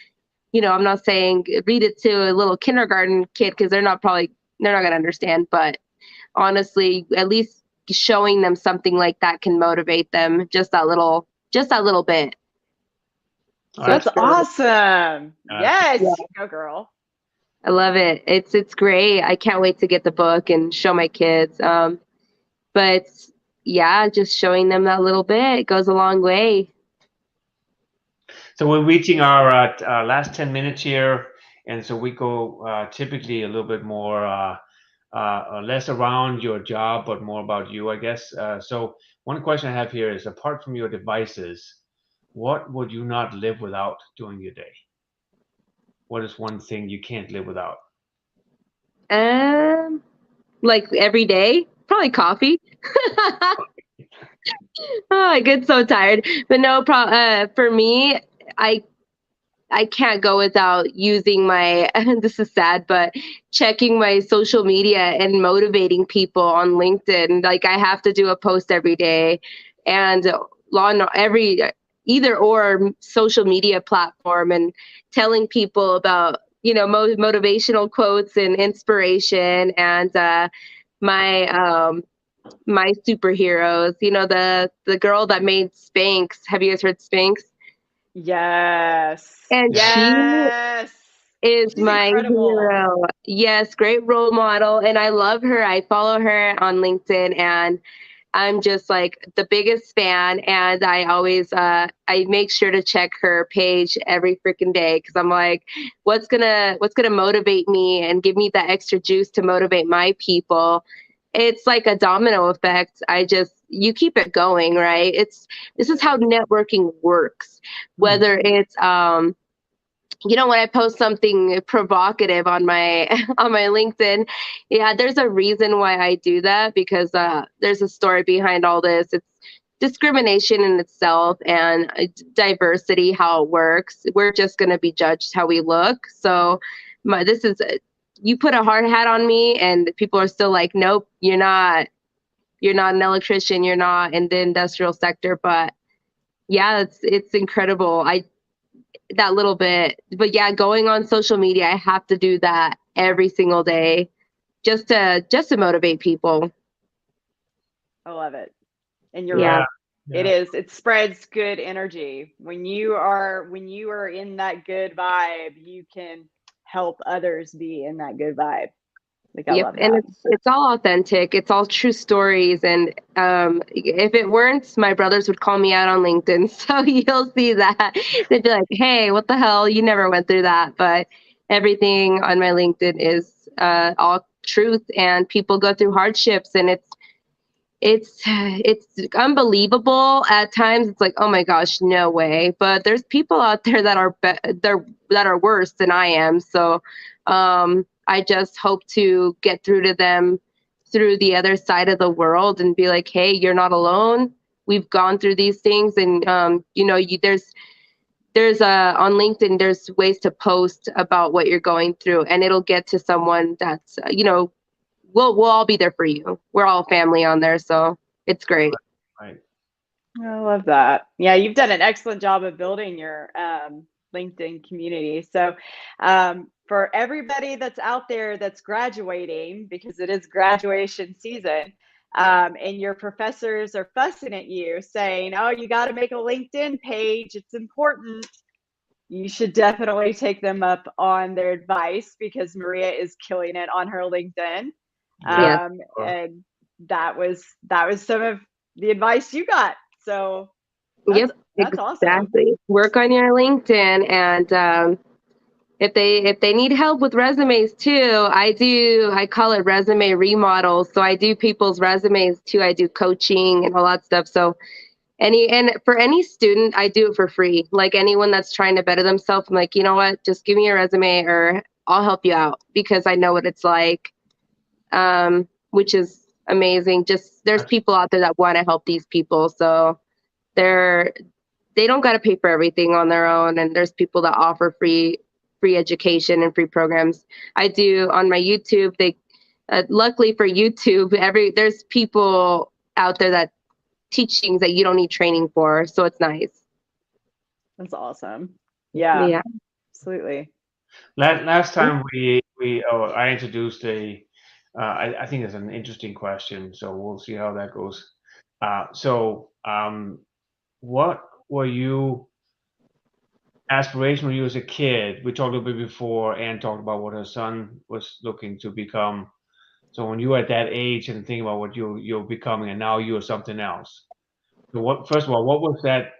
You know, I'm not saying read it to a little kindergarten kid because they're not going to understand, but honestly, at least showing them something like that can motivate them just that little bit. So that's awesome. Yes. Yeah. Go girl. I love it. It's great. I can't wait to get the book and show my kids. But yeah, just showing them that little bit goes a long way. So we're reaching our last 10 minutes here. And so we go typically a little bit more, less around your job, but more about you, I guess. So one question I have here is, apart from your devices, what would you not live without during your day? What is one thing you can't live without? Like every day, probably coffee. Oh, I get so tired. But no, for me, I can't go without using my, this is sad, but checking my social media and motivating people on LinkedIn. Like I have to do a post every day, and on every either or social media platform, and telling people about, you know, motivational quotes and inspiration, and my my superheroes. You know, the girl that made Spanx. Have you guys heard Spanx? Yes. And yes. She's my incredible. hero. Yes, great role model. And I love her. I follow her on LinkedIn, and I'm just like the biggest fan. And I always I make sure to check her page every freaking day, because I'm like, what's gonna motivate me and give me that extra juice to motivate my people? It's like a domino effect. You keep it going, right? This is how networking works. Whether it's you know, when I post something provocative on my on my LinkedIn, yeah, there's a reason why I do that, because there's a story behind all this. It's discrimination in itself, and diversity, how it works. We're just going to be judged how we look. So this is you put a hard hat on me and people are still like, nope, you're not an electrician, you're not in the industrial sector. But yeah, it's incredible. That little bit. But yeah, going on social media, I have to do that every single day just to motivate people. I love it. And you're Yeah. right. Yeah. It spreads good energy. When you are in that good vibe, you can help others be in that good vibe. Like, I love that. And it's all authentic. It's all true stories. And if it weren't, my brothers would call me out on LinkedIn. So you'll see that. They'd be like, hey, what the hell? You never went through that. But everything on my LinkedIn is all truth, and people go through hardships, and it's unbelievable at times. It's like, oh my gosh, no way. But there's people out there that are worse than I am. So I just hope to get through to them through the other side of the world and be like, hey, you're not alone. We've gone through these things. And you know, there's on LinkedIn, there's ways to post about what you're going through, and it'll get to someone that's you know, we'll all be there for you. We're all family on there, so it's great. Right. I love that. Yeah, you've done an excellent job of building your LinkedIn community. So for everybody that's out there that's graduating, because it is graduation season, and your professors are fussing at you saying, oh, you got to make a LinkedIn page, it's important. You should definitely take them up on their advice, because Maria is killing it on her LinkedIn. And that was some of the advice you got. So that's exactly. awesome. Work on your LinkedIn, and if they need help with resumes too, I call it resume remodels. So I do people's resumes too. I do coaching and all that stuff. So and for any student, I do it for free. Like anyone that's trying to better themselves, I'm like, you know what, just give me a resume or I'll help you out, because I know what it's like, which is amazing. Just there's people out there that want to help these people. So they don't got to pay for everything on their own. And there's people that offer free education and free programs. I do on my YouTube. Luckily for YouTube, there's people out there that teach things that you don't need training for. So it's nice. That's awesome. Yeah. Absolutely. Last time I introduced I think it's an interesting question, so we'll see how that goes. What were you aspiration when you was a kid? We talked a little bit before. Ann talked about what her son was looking to become. So when you were at that age and think about what you're becoming, and now you're something else. So first of all, what was that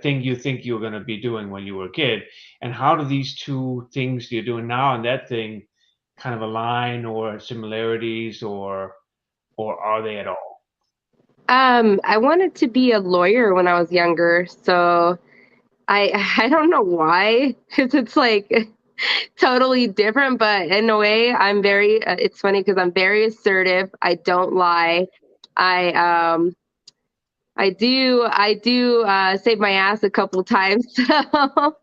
thing you think you were going to be doing when you were a kid, and how do these two things you're doing now and that thing kind of align, or similarities, or are they at all? I wanted to be a lawyer when I was younger. So I don't know why, because it's like totally different, but in a way I'm very it's funny because I'm very assertive. I don't lie. I do save my ass a couple times. So,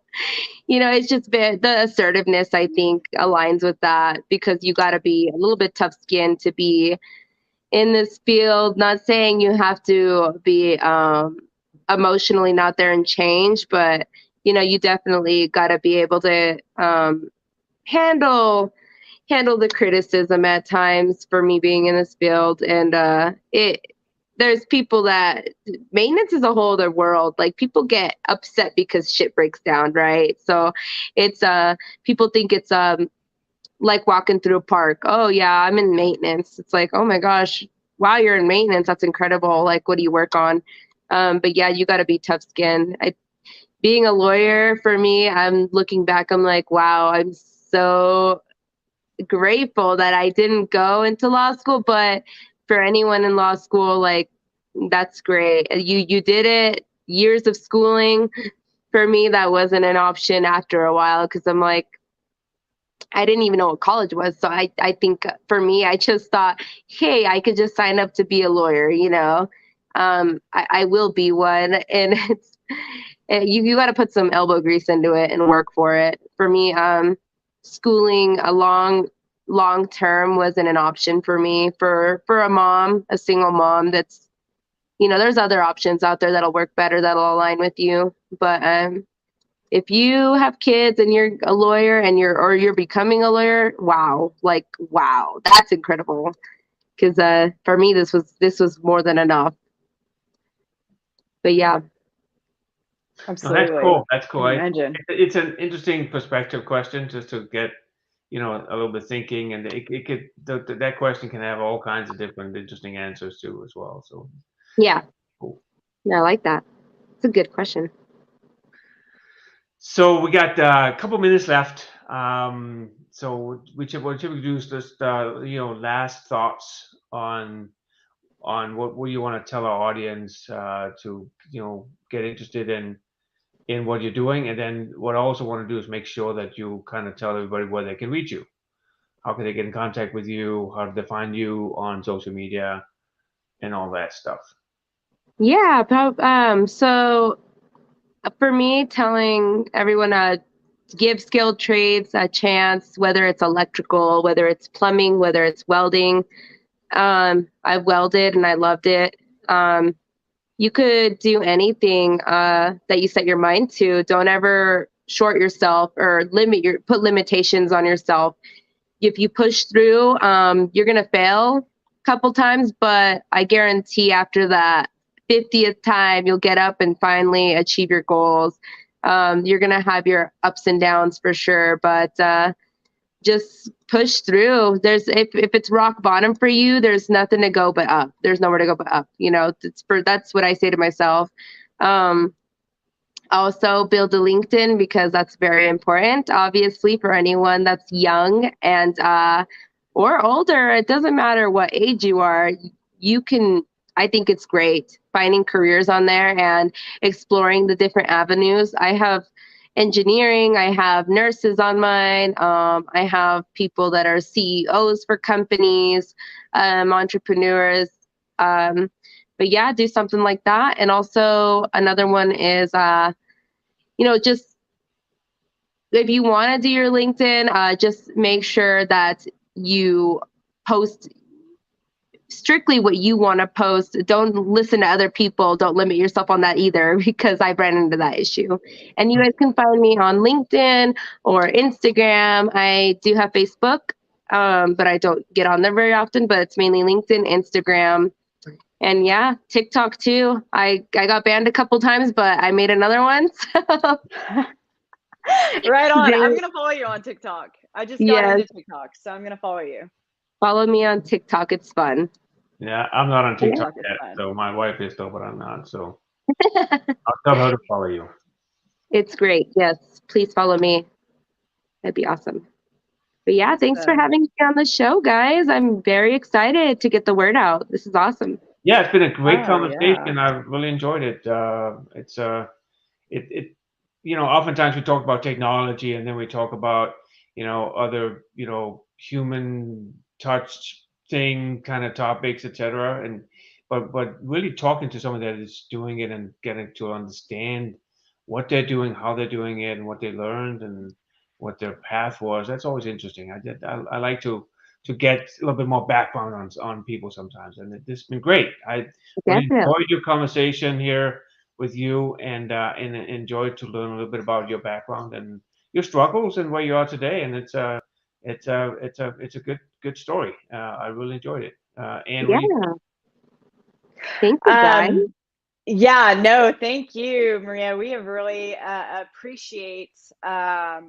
it's just the assertiveness, I think, aligns with that, because you got to be a little bit tough skinned to be in this field. Not saying you have to be emotionally not there and change, but you definitely got to be able to handle the criticism at times, for me being in this field. And there's people that maintenance is a whole other world. Like, people get upset because shit breaks down, right? So it's people think it's like walking through a park. Oh yeah, I'm in maintenance. It's like, oh my gosh, wow, you're in maintenance. That's incredible. Like, what do you work on? But yeah, you got to be tough skinned. Being a lawyer, for me, I'm looking back, I'm like, wow, I'm so grateful that I didn't go into law school. But for anyone in law school, like, that's great. You did it. Years of schooling. For me, that wasn't an option after a while, because I'm like, I didn't even know what college was. So I think for me, I just thought, hey, I could just sign up to be a lawyer, I will be one. And it's you got to put some elbow grease into it and work for it. For me, schooling a long term wasn't an option for me. For a mom, a single mom, that's, there's other options out there that'll work better, that'll align with you. But if you have kids and you're a lawyer and you're becoming a lawyer, wow, that's incredible. Because for me, this was more than enough. But yeah. Absolutely. No, that's cool. That's cool. Imagine. It's an interesting perspective question, just to get a little bit thinking, and that question can have all kinds of different interesting answers too, as well. So yeah, cool. I like that. It's a good question. So we got a couple minutes left. So what you do is just last thoughts on what you want to tell our audience to get interested in what you're doing. And then what I also want to do is make sure that you kind of tell everybody where they can reach you. How can they get in contact with you? How do they find you on social media and all that stuff? Yeah. So for me, telling everyone give skilled trades a chance, whether it's electrical, whether it's plumbing, whether it's welding. I welded and I loved it. You could do anything that you set your mind to. Don't ever short yourself or put limitations on yourself. If you push through, you're gonna fail a couple times, but I guarantee after that 50th time, you'll get up and finally achieve your goals. You're gonna have your ups and downs for sure, but just push through. If it's rock bottom for you, there's nothing to go but up. There's nowhere to go but up. That's what I say to myself. Also build a LinkedIn, because that's very important, obviously, for anyone that's young and or older. It doesn't matter what age you are. You can, I think it's great finding careers on there and exploring the different avenues. I have engineering, I have nurses on mine, I have people that are CEOs for companies, entrepreneurs. But yeah, do something like that. And also another one is, just if you want to do your LinkedIn, just make sure that you post strictly what you want to post. Don't listen to other people. Don't limit yourself on that either, because I've ran into that issue. And you guys can find me on LinkedIn or Instagram. I do have Facebook, but I don't get on there very often, but it's mainly LinkedIn, Instagram, and yeah, TikTok too. I got banned a couple times, but I made another one. Right on. I'm going to follow you on TikTok. I just got Yes, into TikTok, so I'm going to follow you. follow me on TikTok. It's fun. Yeah, I'm not on TikTok TikTok is yet, fun. so my wife is though, but I'm not. So I'll tell her to follow you. It's great. Yes, please follow me. That'd be awesome. But yeah, thanks for Awesome. having me on the show, guys. I'm very excited to get the word out. This is awesome. Yeah, it's been a great Oh, yeah. conversation. I've really enjoyed it. It oftentimes we talk about technology and then we talk about other human touch thing kind of topics, etc. And but really talking to someone that is doing it and getting to understand what they're doing, how they're doing it, and what they learned and what their path was. That's always interesting. I like to get a little bit more background on people sometimes, and this has been great. I really Definitely. enjoyed your conversation here with you, and enjoyed to learn a little bit about your background and your struggles and where you are today. And it's a good story. I really enjoyed it. And Yeah. we Thank you, guys. Yeah, no, thank you, Maria. We have really appreciate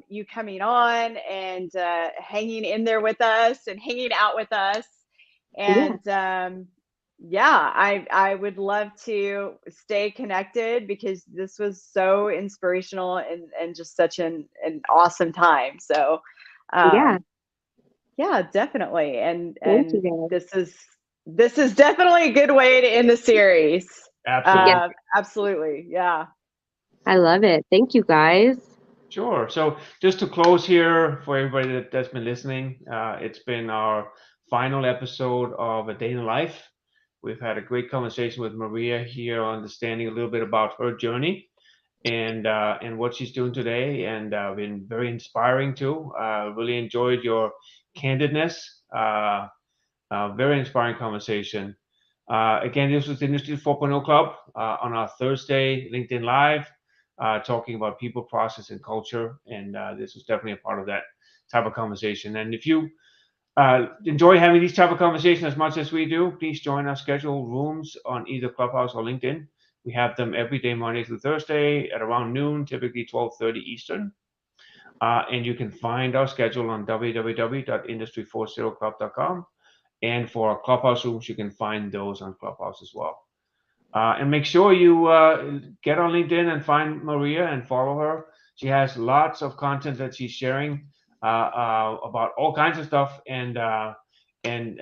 you coming on and hanging in there with us and hanging out with us. Yeah. And yeah, I would love to stay connected, because this was so inspirational and just such an awesome time. So Yeah. yeah, definitely. Thank And you, guys. this is definitely a good way to end the series. absolutely. Yeah. Absolutely. Yeah. I love it. Thank you, guys. Sure. So just to close here for everybody that's been listening, it's been our final episode of A Day in Life. We've had a great conversation with Maria here, understanding a little bit about her journey and what she's doing today, and been very inspiring too. Really enjoyed your candidness. Very inspiring conversation. Again, this was the Industry 4.0 Club on our Thursday LinkedIn Live, talking about people, process, and culture. And this was definitely a part of that type of conversation. And if you enjoy having these type of conversations as much as we do, please join our scheduled rooms on either Clubhouse or LinkedIn. We have them every day, Monday through Thursday at around noon, typically 12:30 Eastern. And you can find our schedule on www.industry40club.com. And for our Clubhouse rooms, you can find those on Clubhouse as well. And make sure you get on LinkedIn and find Maria and follow her. She has lots of content that she's sharing about all kinds of stuff, and a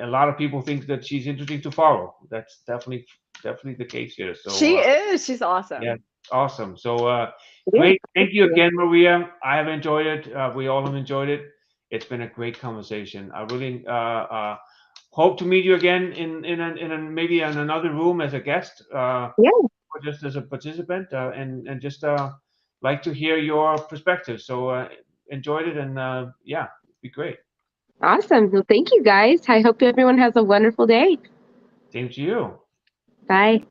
lot of people think that she's interesting to follow. That's definitely the case here. So She is. She's awesome. yeah, awesome. So Yeah. great. Thank you again, Maria. I have enjoyed it. We all have enjoyed it. It's been a great conversation. I really hope to meet you again in maybe in another room as a guest, Yeah. or just as a participant, and just like to hear your perspective. So enjoyed it, and yeah, it'd be great. Awesome. Well, thank you, guys. I hope everyone has a wonderful day. Same to you. Bye.